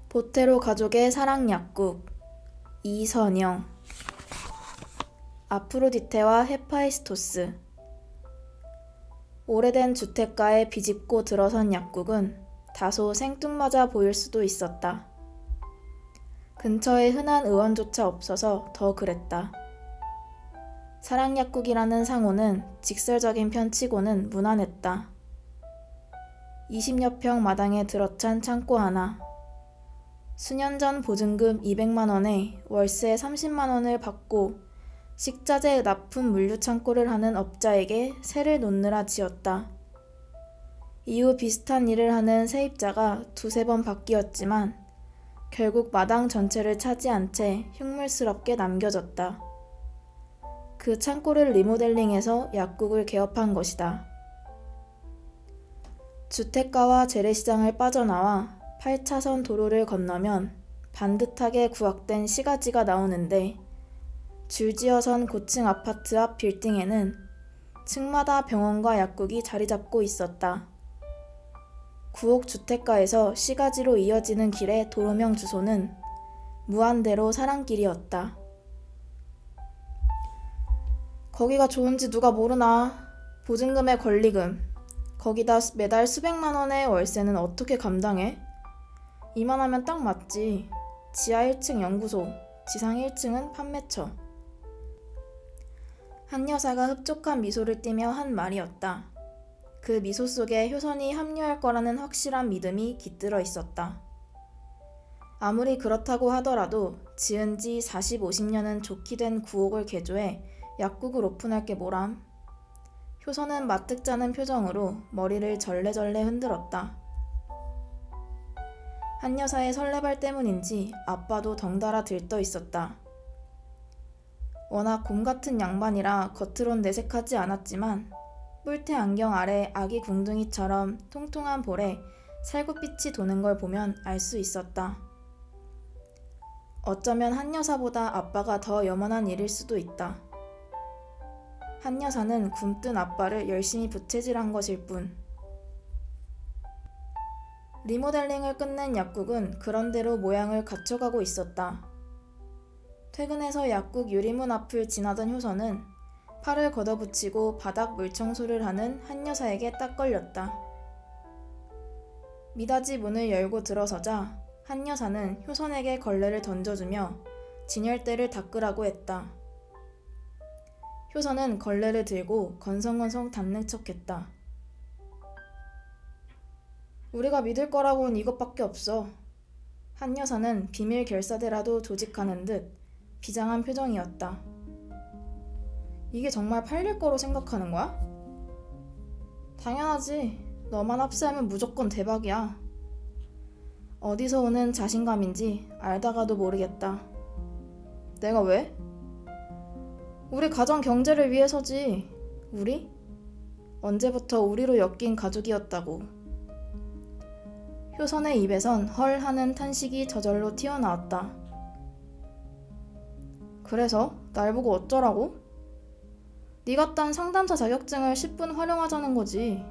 보테로 가족의 사랑 약국 이선영. 아프로디테와 헤파이스토스. 오래된 주택가에 비집고 들어선 약국은 다소 생뚱맞아 보일 수도 있었다. 근처에 흔한 의원조차 없어서 더 그랬다. 사랑약국이라는 상호는 직설적인 편치고는 무난했다. 20여 평 마당에 들어찬 창고 하나. 수년 전 보증금 200만 원에 월세 30만 원을 받고 식자재 납품 물류 창고를 하는 업자에게 세를 놓느라 지었다. 이후 비슷한 일을 하는 세입자가 두세 번 바뀌었지만 결국 마당 전체를 차지한 채 흉물스럽게 남겨졌다. 그 창고를 리모델링해서 약국을 개업한 것이다. 주택가와 재래시장을 빠져나와 8차선 도로를 건너면 반듯하게 구악된 시가지가 나오는데 줄지어선 고층 아파트 앞 빌딩에는 층마다 병원과 약국이 자리잡고 있었다. 구옥 주택가에서 시가지로 이어지는 길의 도로명 주소는 무한대로 사랑길이었다. 거기가 좋은지 누가 모르나. 보증금에 권리금, 거기다 매달 수백만 원의 월세는 어떻게 감당해? 이만하면 딱 맞지. 지하 1층 연구소, 지상 1층은 판매처. 한 여사가 흡족한 미소를 띠며 한 말이었다. 그 미소 속에 효선이 합류할 거라는 확실한 믿음이 깃들어 있었다. 아무리 그렇다고 하더라도 지은 지 40, 50년은 좋게 된 구옥을 개조해 약국을 오픈할 게 뭐람. 효선은 마뜩잖은 표정으로 머리를 절레절레 흔들었다. 한 여사의 설레발 때문인지 아빠도 덩달아 들떠 있었다. 워낙 곰 같은 양반이라 겉으론 내색하지 않았지만 뿔테 안경 아래 아기 궁둥이처럼 통통한 볼에 살구빛이 도는 걸 보면 알 수 있었다. 어쩌면 한 여사보다 아빠가 더 염원한 일일 수도 있다. 한 여사는 굼뜬 아빠를 열심히 부채질한 것일 뿐. 리모델링을 끝낸 약국은 그런대로 모양을 갖춰가고 있었다. 퇴근해서 약국 유리문 앞을 지나던 효선은 팔을 걷어붙이고 바닥 물청소를 하는 한 여사에게 딱 걸렸다. 미닫이 문을 열고 들어서자 한 여사는 효선에게 걸레를 던져주며 진열대를 닦으라고 했다. 효선은 걸레를 들고 건성건성 닦는 척했다. 우리가 믿을 거라고는 이것밖에 없어. 한 여사는 비밀 결사대라도 조직하는 듯 비장한 표정이었다. 이게 정말 팔릴 거로 생각하는 거야? 당연하지. 너만 합세하면 무조건 대박이야. 어디서 오는 자신감인지 알다가도 모르겠다. 내가 왜? 우리 가정 경제를 위해서지. 우리? 언제부터 우리로 엮인 가족이었다고. 효선의 입에선 헐 하는 탄식이 저절로 튀어나왔다. 그래서 날 보고 어쩌라고? 네가 딴 상담사 자격증을 10분 활용하자는 거지.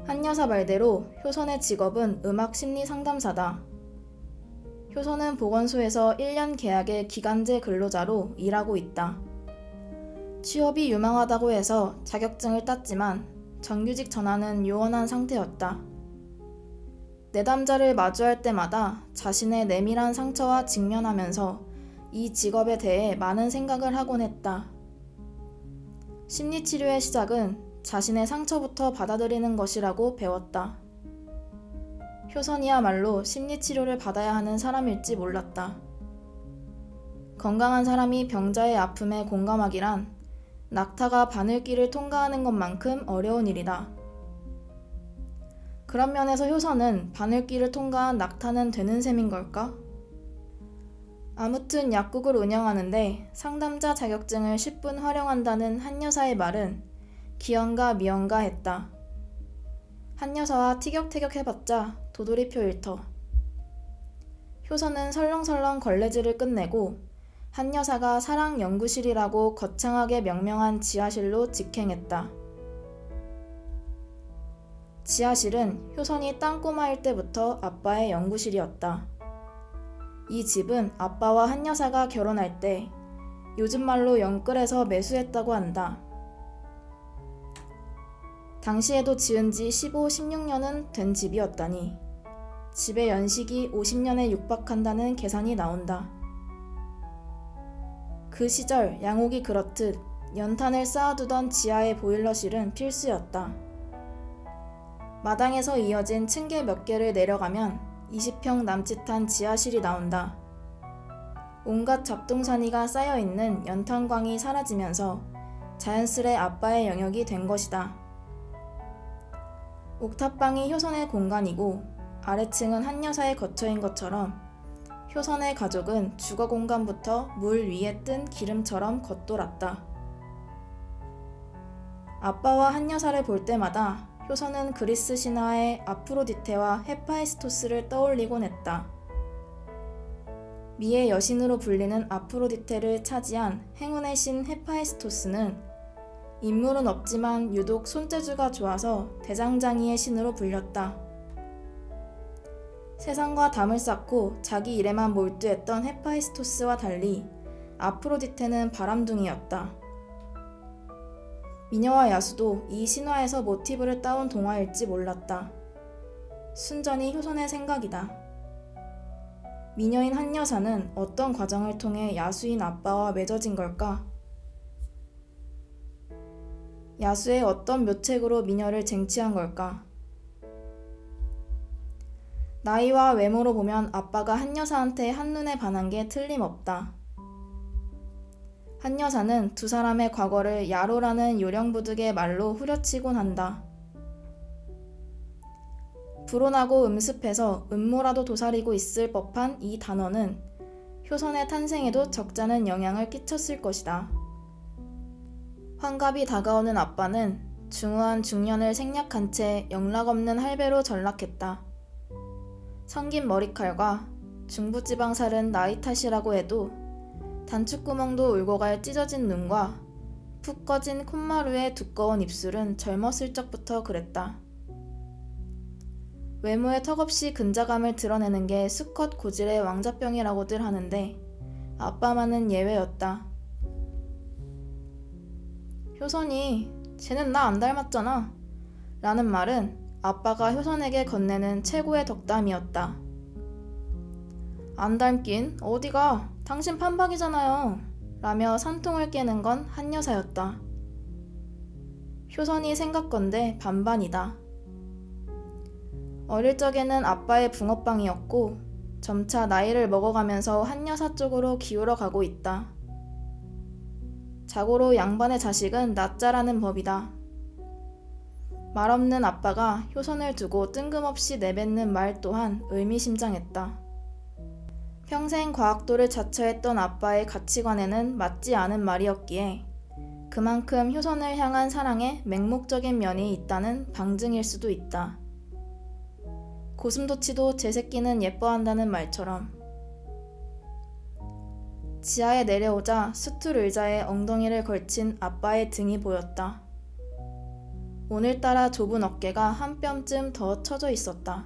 한 여사 말대로 효선의 직업은 음악 심리 상담사다. 효선은 보건소에서 1년 계약의 기간제 근로자로 일하고 있다. 취업이 유망하다고 해서 자격증을 땄지만 정규직 전환은 요원한 상태였다. 내담자를 마주할 때마다 자신의 내밀한 상처와 직면하면서 이 직업에 대해 많은 생각을 하곤 했다. 심리치료의 시작은 자신의 상처부터 받아들이는 것이라고 배웠다. 효선이야말로 심리치료를 받아야 하는 사람일지 몰랐다. 건강한 사람이 병자의 아픔에 공감하기란 낙타가 바늘길을 통과하는 것만큼 어려운 일이다. 그런 면에서 효선은 바늘길을 통과한 낙타는 되는 셈인 걸까? 아무튼 약국을 운영하는데 상담자 자격증을 10분 활용한다는 한 여사의 말은 기언가 미언가 했다. 한 여사와 티격태격 해봤자 도돌이표 일터. 효선은 설렁설렁 걸레질을 끝내고 한 여사가 사랑연구실이라고 거창하게 명명한 지하실로 직행했다. 지하실은 효선이 땅꼬마일 때부터 아빠의 연구실이었다. 이 집은 아빠와 한 여사가 결혼할 때 요즘 말로 영끌에서 매수했다고 한다. 당시에도 지은 지 15, 16년은 된 집이었다니 집의 연식이 50년에 육박한다는 계산이 나온다. 그 시절 양옥이 그렇듯 연탄을 쌓아두던 지하의 보일러실은 필수였다. 마당에서 이어진 층계 몇 개를 내려가면 20평 남짓한 지하실이 나온다. 온갖 잡동사니가 쌓여있는 연탄광이 사라지면서 자연스레 아빠의 영역이 된 것이다. 옥탑방이 효선의 공간이고 아래층은 한 여사의 거처인 것처럼 효선의 가족은 주거 공간부터 물 위에 뜬 기름처럼 겉돌았다. 아빠와 한 여사를 볼 때마다 효선은 그리스 신화의 아프로디테와 헤파이스토스를 떠올리곤 했다. 미의 여신으로 불리는 아프로디테를 차지한 행운의 신 헤파이스토스는 인물은 없지만 유독 손재주가 좋아서 대장장이의 신으로 불렸다. 세상과 담을 쌓고 자기 일에만 몰두했던 헤파이스토스와 달리 아프로디테는 바람둥이였다. 미녀와 야수도 이 신화에서 모티브를 따온 동화일지 몰랐다. 순전히 효선의 생각이다. 미녀인 한 여사는 어떤 과정을 통해 야수인 아빠와 맺어진 걸까? 야수의 어떤 묘책으로 미녀를 쟁취한 걸까? 나이와 외모로 보면 아빠가 한 여사한테 한눈에 반한 게 틀림없다. 한 여사는 두 사람의 과거를 야로라는 요령부득의 말로 후려치곤 한다. 불온하고 음습해서 음모라도 도사리고 있을 법한 이 단어는 효선의 탄생에도 적잖은 영향을 끼쳤을 것이다. 환갑이 다가오는 아빠는 중후한 중년을 생략한 채 영락없는 할배로 전락했다. 성긴 머리칼과 중부지방살은 나이 탓이라고 해도 단추구멍도 울고 갈 찢어진 눈과 푹 꺼진 콧마루의 두꺼운 입술은 젊었을 적부터 그랬다. 외모에 턱없이 근자감을 드러내는 게 수컷 고질의 왕자병이라고들 하는데 아빠만은 예외였다. 효선이 쟤는 나 안 닮았잖아 라는 말은 아빠가 효선에게 건네는 최고의 덕담이었다. 안 닮긴 어디가 당신 판박이잖아요 라며 산통을 깨는 건 한 여사였다. 효선이 생각건대 반반이다. 어릴 적에는 아빠의 붕어빵이었고 점차 나이를 먹어가면서 한 여사 쪽으로 기울어 가고 있다. 자고로 양반의 자식은 낯자라는 법이다. 말없는 아빠가 효선을 두고 뜬금없이 내뱉는 말 또한 의미심장했다. 평생 과학도를 자처했던 아빠의 가치관에는 맞지 않은 말이었기에 그만큼 효선을 향한 사랑에 맹목적인 면이 있다는 방증일 수도 있다. 고슴도치도 제 새끼는 예뻐한다는 말처럼. 지하에 내려오자 수툴 의자에 엉덩이를 걸친 아빠의 등이 보였다. 오늘따라 좁은 어깨가 한 뼘쯤 더 처져 있었다.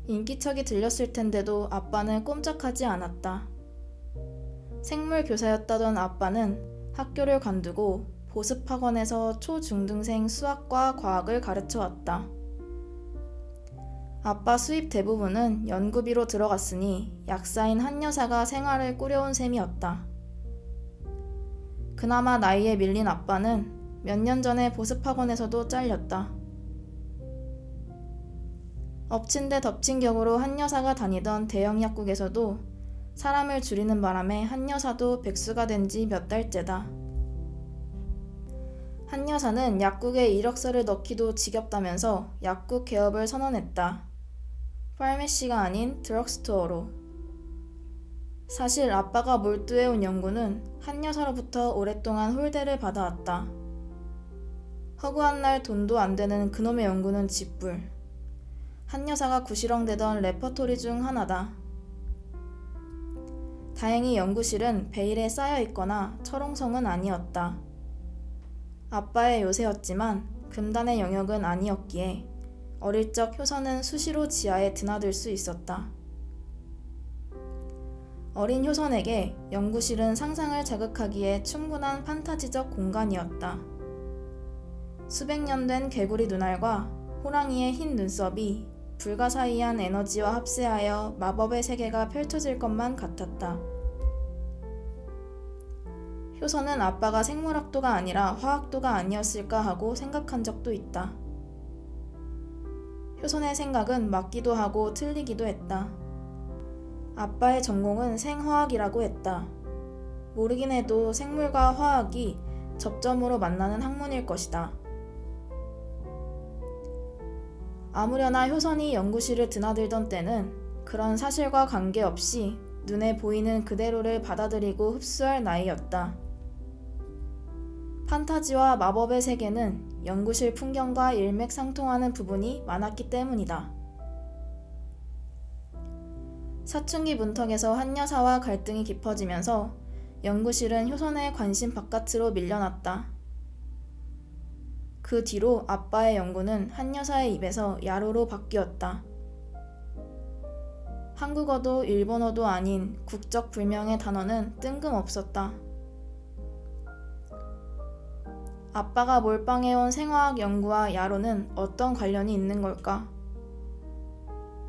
인기척이 들렸을 텐데도 아빠는 꼼짝하지 않았다. 생물교사였다던 아빠는 학교를 관두고 보습학원에서 초중등생 수학과 과학을 가르쳐왔다. 아빠 수입 대부분은 연구비로 들어갔으니 약사인 한 여사가 생활을 꾸려온 셈이었다. 그나마 나이에 밀린 아빠는 몇 년 전에 보습학원에서도 잘렸다. 엎친 데 덮친 격으로 한 여사가 다니던 대형 약국에서도 사람을 줄이는 바람에 한 여사도 백수가 된 지 몇 달째다. 한 여사는 약국에 이력서를 넣기도 지겹다면서 약국 개업을 선언했다. 파메시가 아닌 드럭스토어로. 사실 아빠가 몰두해온 연구는 한 여사로부터 오랫동안 홀대를 받아왔다. 허구한 날 돈도 안 되는 그놈의 연구는 짓불. 한 여사가 구시렁대던 레퍼토리 중 하나다. 다행히 연구실은 베일에 쌓여있거나 철옹성은 아니었다. 아빠의 요새였지만 금단의 영역은 아니었기에 어릴 적 효선은 수시로 지하에 드나들 수 있었다. 어린 효선에게 연구실은 상상을 자극하기에 충분한 판타지적 공간이었다. 수백 년 된 개구리 눈알과 호랑이의 흰 눈썹이 불가사의한 에너지와 합세하여 마법의 세계가 펼쳐질 것만 같았다. 효선은 아빠가 생물학도가 아니라 화학도가 아니었을까 하고 생각한 적도 있다. 효선의 생각은 맞기도 하고 틀리기도 했다. 아빠의 전공은 생화학이라고 했다. 모르긴 해도 생물과 화학이 접점으로 만나는 학문일 것이다. 아무려나 효선이 연구실을 드나들던 때는 그런 사실과 관계없이 눈에 보이는 그대로를 받아들이고 흡수할 나이였다. 판타지와 마법의 세계는 연구실 풍경과 일맥상통하는 부분이 많았기 때문이다. 사춘기 문턱에서 한 여사와 갈등이 깊어지면서 연구실은 효선의 관심 바깥으로 밀려났다. 그 뒤로 아빠의 연구는 한 여사의 입에서 야로로 바뀌었다. 한국어도 일본어도 아닌 국적 불명의 단어는 뜬금없었다. 아빠가 몰빵해온 생화학 연구와 야로는 어떤 관련이 있는 걸까?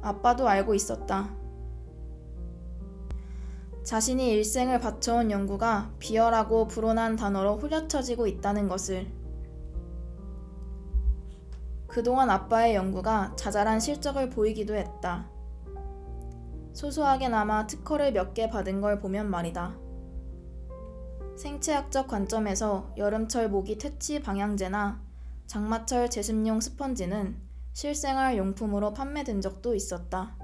아빠도 알고 있었다. 자신이 일생을 바쳐온 연구가 비열하고 불온한 단어로 후려쳐지고 있다는 것을. 그동안 아빠의 연구가 자잘한 실적을 보이기도 했다. 소소하게나마 특허를 몇 개 받은 걸 보면 말이다. 생체학적 관점에서 여름철 모기 퇴치 방향제나 장마철 제습용 스펀지는 실생활 용품으로 판매된 적도 있었다.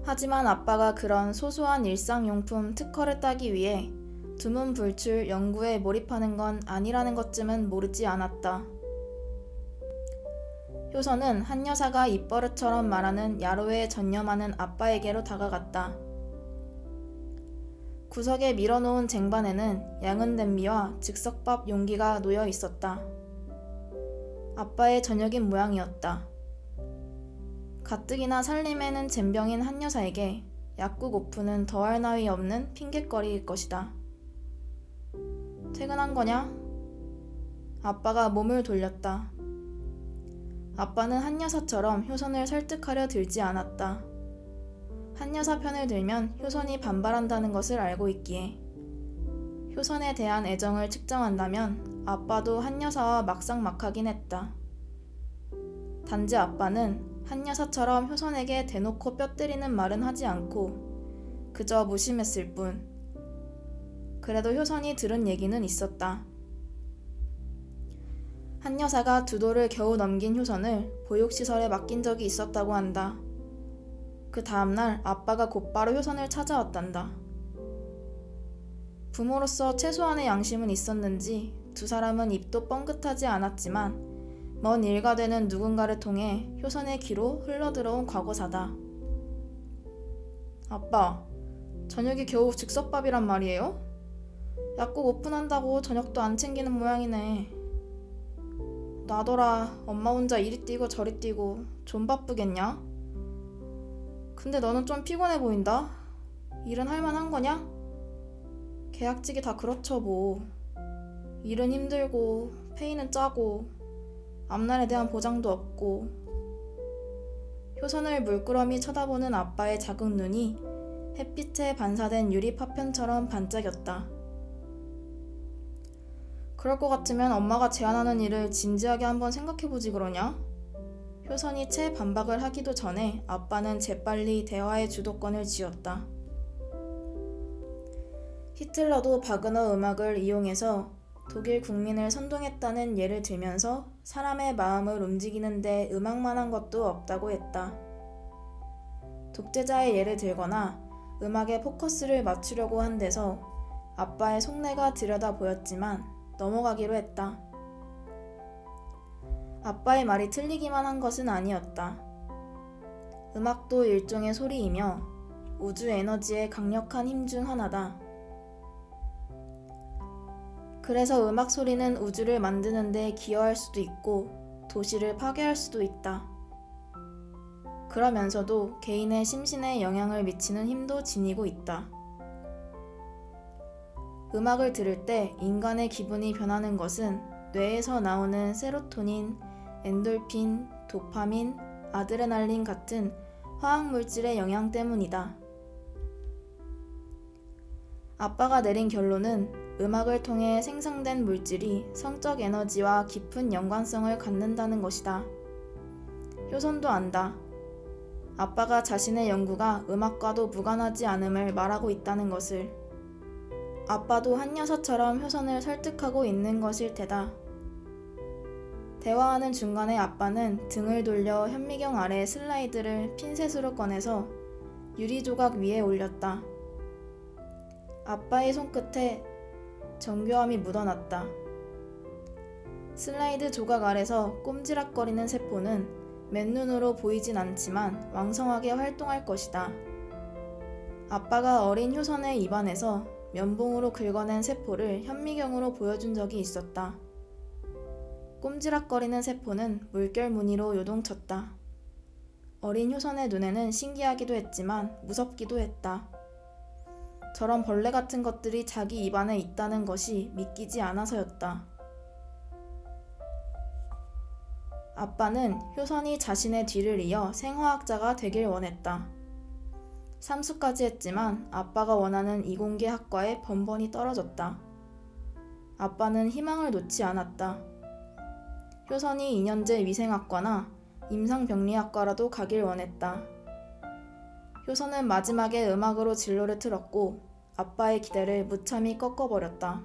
하지만 아빠가 그런 소소한 일상용품 특허를 따기 위해 두문불출 연구에 몰입하는 건 아니라는 것쯤은 모르지 않았다. 효선은 한 여사가 입버릇처럼 말하는 야로에 전념하는 아빠에게로 다가갔다. 구석에 밀어놓은 쟁반에는 양은 냄비와 즉석밥 용기가 놓여 있었다. 아빠의 저녁인 모양이었다. 가뜩이나 살림에는 젬병인 한 여사에게 약국 오픈은 더할 나위 없는 핑곗거리일 것이다. 퇴근한 거냐? 아빠가 몸을 돌렸다. 아빠는 한 여사처럼 효선을 설득하려 들지 않았다. 한 여사 편을 들면 효선이 반발한다는 것을 알고 있기에. 효선에 대한 애정을 측정한다면 아빠도 한 여사와 막상막하긴 했다. 단지 아빠는 한 여사처럼 효선에게 대놓고 뼈때리는 말은 하지 않고 그저 무심했을 뿐. 그래도 효선이 들은 얘기는 있었다. 한 여사가 두 돌을 겨우 넘긴 효선을 보육시설에 맡긴 적이 있었다고 한다. 그 다음날 아빠가 곧바로 효선을 찾아왔단다. 부모로서 최소한의 양심은 있었는지 두 사람은 입도 뻥긋하지 않았지만 먼 일가되는 누군가를 통해 효선의 귀로 흘러들어온 과거사다. 아빠, 저녁이 겨우 즉석밥이란 말이에요? 약국 오픈한다고 저녁도 안 챙기는 모양이네. 나더라 엄마 혼자 이리 뛰고 저리 뛰고 좀 바쁘겠냐? 근데 너는 좀 피곤해 보인다? 일은 할만한 거냐? 계약직이 다 그렇죠 뭐. 일은 힘들고 페이는 짜고 앞날에 대한 보장도 없고. 효선을 물끄러미 쳐다보는 아빠의 작은 눈이 햇빛에 반사된 유리 파편처럼 반짝였다. 그럴 것 같으면 엄마가 제안하는 일을 진지하게 한번 생각해보지 그러냐? 효선이 채 반박을 하기도 전에 아빠는 재빨리 대화의 주도권을 쥐었다. 히틀러도 바그너 음악을 이용해서 독일 국민을 선동했다는 예를 들면서 사람의 마음을 움직이는데 음악만한 것도 없다고 했다. 독재자의 예를 들거나 음악에 포커스를 맞추려고 한 데서 아빠의 속내가 들여다 보였지만 넘어가기로 했다. 아빠의 말이 틀리기만 한 것은 아니었다. 음악도 일종의 소리이며 우주 에너지의 강력한 힘 중 하나다. 그래서 음악 소리는 우주를 만드는 데 기여할 수도 있고 도시를 파괴할 수도 있다. 그러면서도 개인의 심신에 영향을 미치는 힘도 지니고 있다. 음악을 들을 때 인간의 기분이 변하는 것은 뇌에서 나오는 세로토닌, 엔돌핀, 도파민, 아드레날린 같은 화학물질의 영향 때문이다. 아빠가 내린 결론은 음악을 통해 생성된 물질이 성적 에너지와 깊은 연관성을 갖는다는 것이다. 효선도 안다. 아빠가 자신의 연구가 음악과도 무관하지 않음을 말하고 있다는 것을. 아빠도 한 여사처럼 효선을 설득하고 있는 것일 테다. 대화하는 중간에 아빠는 등을 돌려 현미경 아래 슬라이드를 핀셋으로 꺼내서 유리 조각 위에 올렸다. 아빠의 손끝에 정교함이 묻어났다. 슬라이드 조각 아래서 꼼지락거리는 세포는 맨눈으로 보이진 않지만 왕성하게 활동할 것이다. 아빠가 어린 효선의 입안에서 면봉으로 긁어낸 세포를 현미경으로 보여준 적이 있었다. 꼼지락거리는 세포는 물결 무늬로 요동쳤다. 어린 효선의 눈에는 신기하기도 했지만 무섭기도 했다. 저런 벌레 같은 것들이 자기 입안에 있다는 것이 믿기지 않아서였다. 아빠는 효선이 자신의 뒤를 이어 생화학자가 되길 원했다. 삼수까지 했지만 아빠가 원하는 이공계 학과에 번번이 떨어졌다. 아빠는 희망을 놓지 않았다. 효선이 2년제 위생학과나 임상병리학과라도 가길 원했다. 효선은 마지막에 음악으로 진로를 틀었고 아빠의 기대를 무참히 꺾어버렸다.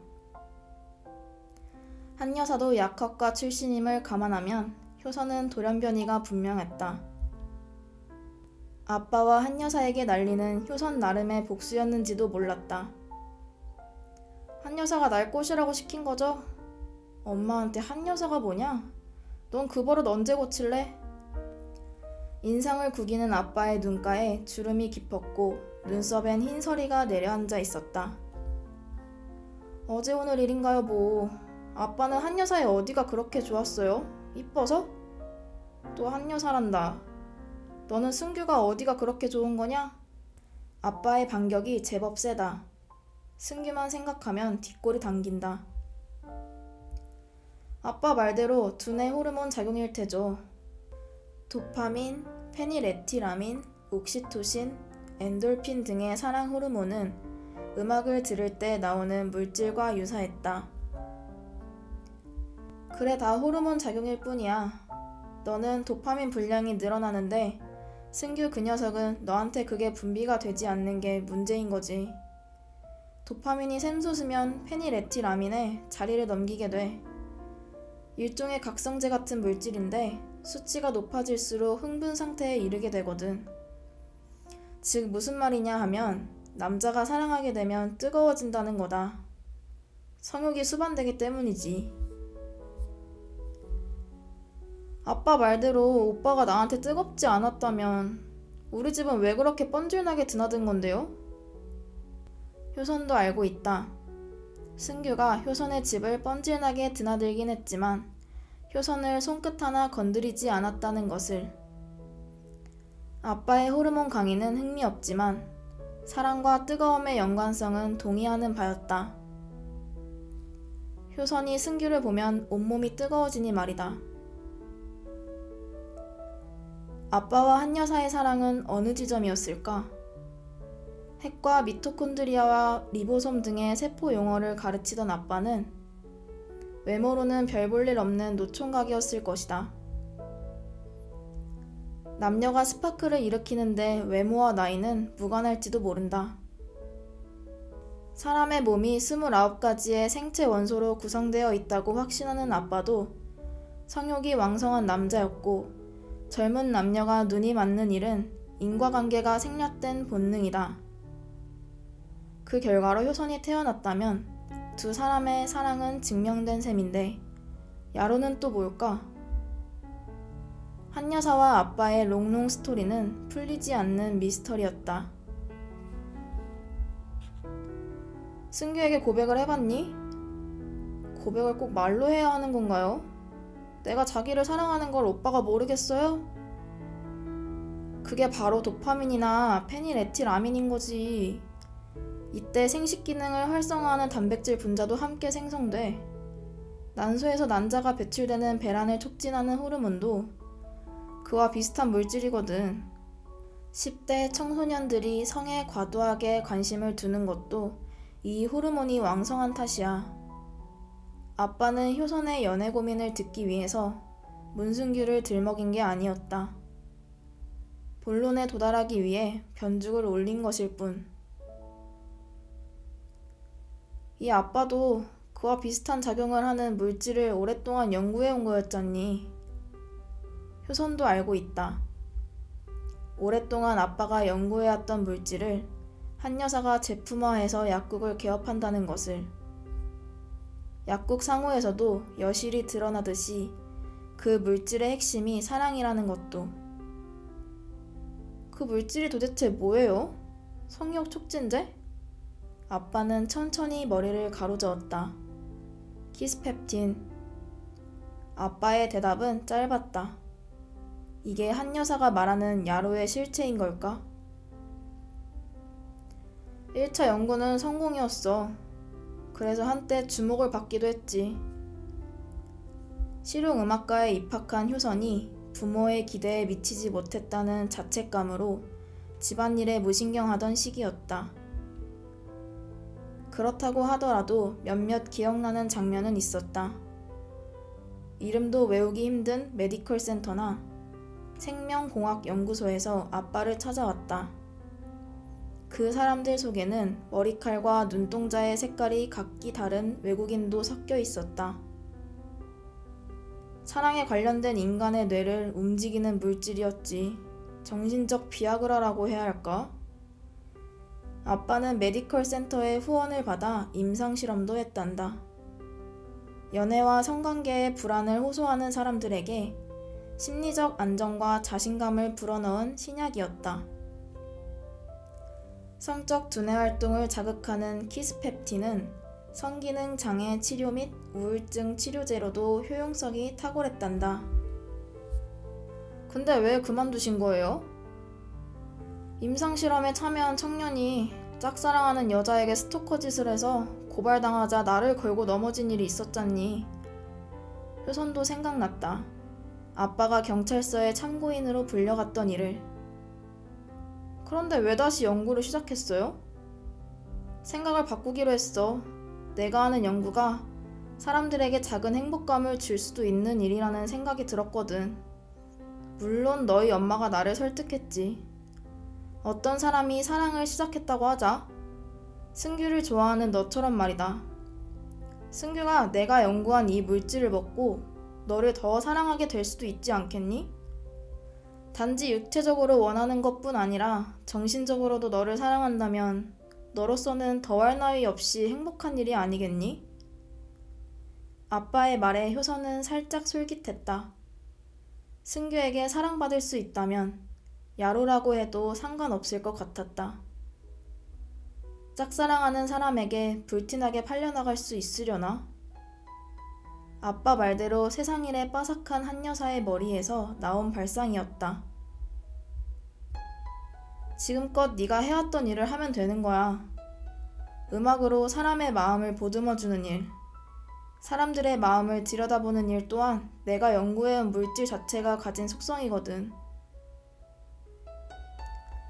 한 여사도 약학과 출신임을 감안하면 효선은 돌연변이가 분명했다. 아빠와 한 여사에게 날리는 효선 나름의 복수였는지도 몰랐다. 한 여사가 날 꼬시라고 시킨 거죠? 엄마한테 한 여사가 뭐냐? 넌 그 버릇 언제 고칠래? 인상을 구기는 아빠의 눈가에 주름이 깊었고 눈썹엔 흰서리가 내려앉아 있었다. 어제 오늘 일인가요 뭐. 아빠는 한 여사의 어디가 그렇게 좋았어요? 이뻐서? 또 한 여사란다. 너는 승규가 어디가 그렇게 좋은 거냐? 아빠의 반격이 제법 세다. 승규만 생각하면 뒷골이 당긴다. 아빠 말대로 두뇌 호르몬 작용일 테죠. 도파민, 페닐에틸아민, 옥시토신, 엔돌핀 등의 사랑 호르몬은 음악을 들을 때 나오는 물질과 유사했다. 그래, 다 호르몬 작용일 뿐이야. 너는 도파민 분량이 늘어나는데 승규 그 녀석은 너한테 그게 분비가 되지 않는 게 문제인 거지. 도파민이 샘솟으면 페닐에틸아민에 자리를 넘기게 돼. 일종의 각성제 같은 물질인데 수치가 높아질수록 흥분 상태에 이르게 되거든. 즉 무슨 말이냐 하면 남자가 사랑하게 되면 뜨거워진다는 거다. 성욕이 수반되기 때문이지. 아빠 말대로 오빠가 나한테 뜨겁지 않았다면 우리 집은 왜 그렇게 뻔질나게 드나든 건데요? 효선도 알고 있다. 승규가 효선의 집을 뻔질나게 드나들긴 했지만 효선을 손끝 하나 건드리지 않았다는 것을. 아빠의 호르몬 강의는 흥미없지만 사랑과 뜨거움의 연관성은 동의하는 바였다. 효선이 승규를 보면 온몸이 뜨거워지니 말이다. 아빠와 한 여사의 사랑은 어느 지점이었을까? 핵과 미토콘드리아와 리보솜 등의 세포 용어를 가르치던 아빠는 외모로는 별 볼 일 없는 노총각이었을 것이다. 남녀가 스파크를 일으키는데 외모와 나이는 무관할지도 모른다. 사람의 몸이 29가지의 생체 원소로 구성되어 있다고 확신하는 아빠도 성욕이 왕성한 남자였고 젊은 남녀가 눈이 맞는 일은 인과관계가 생략된 본능이다. 그 결과로 효선이 태어났다면 두 사람의 사랑은 증명된 셈인데 야로는 또 뭘까? 한 여사와 아빠의 롱롱 스토리는 풀리지 않는 미스터리였다. 승규에게 고백을 해봤니? 고백을 꼭 말로 해야 하는 건가요? 내가 자기를 사랑하는 걸 오빠가 모르겠어요? 그게 바로 도파민이나 페닐에틸아민인 거지. 이때 생식 기능을 활성화하는 단백질 분자도 함께 생성돼. 난소에서 난자가 배출되는 배란을 촉진하는 호르몬도 그와 비슷한 물질이거든. 10대 청소년들이 성에 과도하게 관심을 두는 것도 이 호르몬이 왕성한 탓이야. 아빠는 효선의 연애 고민을 듣기 위해서 문순규를 들먹인 게 아니었다. 본론에 도달하기 위해 변죽을 올린 것일 뿐. 이 아빠도 그와 비슷한 작용을 하는 물질을 오랫동안 연구해온 거였잖니. 효선도 알고 있다. 오랫동안 아빠가 연구해왔던 물질을 한 여사가 제품화해서 약국을 개업한다는 것을. 약국 상호에서도 여실히 드러나듯이 그 물질의 핵심이 사랑이라는 것도. 그 물질이 도대체 뭐예요? 성욕 촉진제? 아빠는 천천히 머리를 가로저었다. 키스펩틴. 아빠의 대답은 짧았다. 이게 한 여사가 말하는 야로의 실체인 걸까? 1차 연구는 성공이었어. 그래서 한때 주목을 받기도 했지. 실용음악과에 입학한 효선이 부모의 기대에 미치지 못했다는 자책감으로 집안일에 무신경하던 시기였다. 그렇다고 하더라도 몇몇 기억나는 장면은 있었다. 이름도 외우기 힘든 메디컬 센터나 생명공학연구소에서 아빠를 찾아왔다. 그 사람들 속에는 머리칼과 눈동자의 색깔이 각기 다른 외국인도 섞여 있었다. 사랑에 관련된 인간의 뇌를 움직이는 물질이었지. 정신적 비아그라라고 해야 할까? 아빠는 메디컬 센터의 후원을 받아 임상실험도 했단다. 연애와 성관계의 불안을 호소하는 사람들에게 심리적 안정과 자신감을 불어넣은 신약이었다. 성적 두뇌 활동을 자극하는 키스펩틴은 성기능 장애 치료 및 우울증 치료제로도 효용성이 탁월했단다. 근데 왜 그만두신 거예요? 임상실험에 참여한 청년이 짝사랑하는 여자에게 스토커 짓을 해서 고발당하자 나를 걸고 넘어진 일이 있었잖니. 효선도 생각났다. 아빠가 경찰서에 참고인으로 불려갔던 일을. 그런데 왜 다시 연구를 시작했어요? 생각을 바꾸기로 했어. 내가 하는 연구가 사람들에게 작은 행복감을 줄 수도 있는 일이라는 생각이 들었거든. 물론 너희 엄마가 나를 설득했지. 어떤 사람이 사랑을 시작했다고 하자. 승규를 좋아하는 너처럼 말이다. 승규가 내가 연구한 이 물질을 먹고 너를 더 사랑하게 될 수도 있지 않겠니? 단지 육체적으로 원하는 것뿐 아니라 정신적으로도 너를 사랑한다면 너로서는 더할 나위 없이 행복한 일이 아니겠니? 아빠의 말에 효선은 살짝 솔깃했다. 승규에게 사랑받을 수 있다면 야로라고 해도 상관없을 것 같았다. 짝사랑하는 사람에게 불티나게 팔려나갈 수 있으려나? 아빠 말대로 세상일에 빠삭한 한 여사의 머리에서 나온 발상이었다. 지금껏 네가 해왔던 일을 하면 되는 거야. 음악으로 사람의 마음을 보듬어주는 일, 사람들의 마음을 들여다보는 일 또한 내가 연구해온 물질 자체가 가진 속성이거든.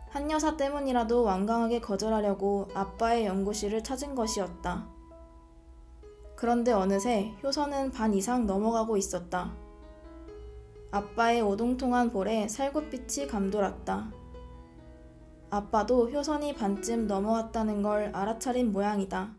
한 여사 때문이라도 완강하게 거절하려고 아빠의 연구실을 찾은 것이었다. 그런데 어느새 효선은 반 이상 넘어가고 있었다. 아빠의 오동통한 볼에 살구빛이 감돌았다. 아빠도 효선이 반쯤 넘어왔다는 걸 알아차린 모양이다.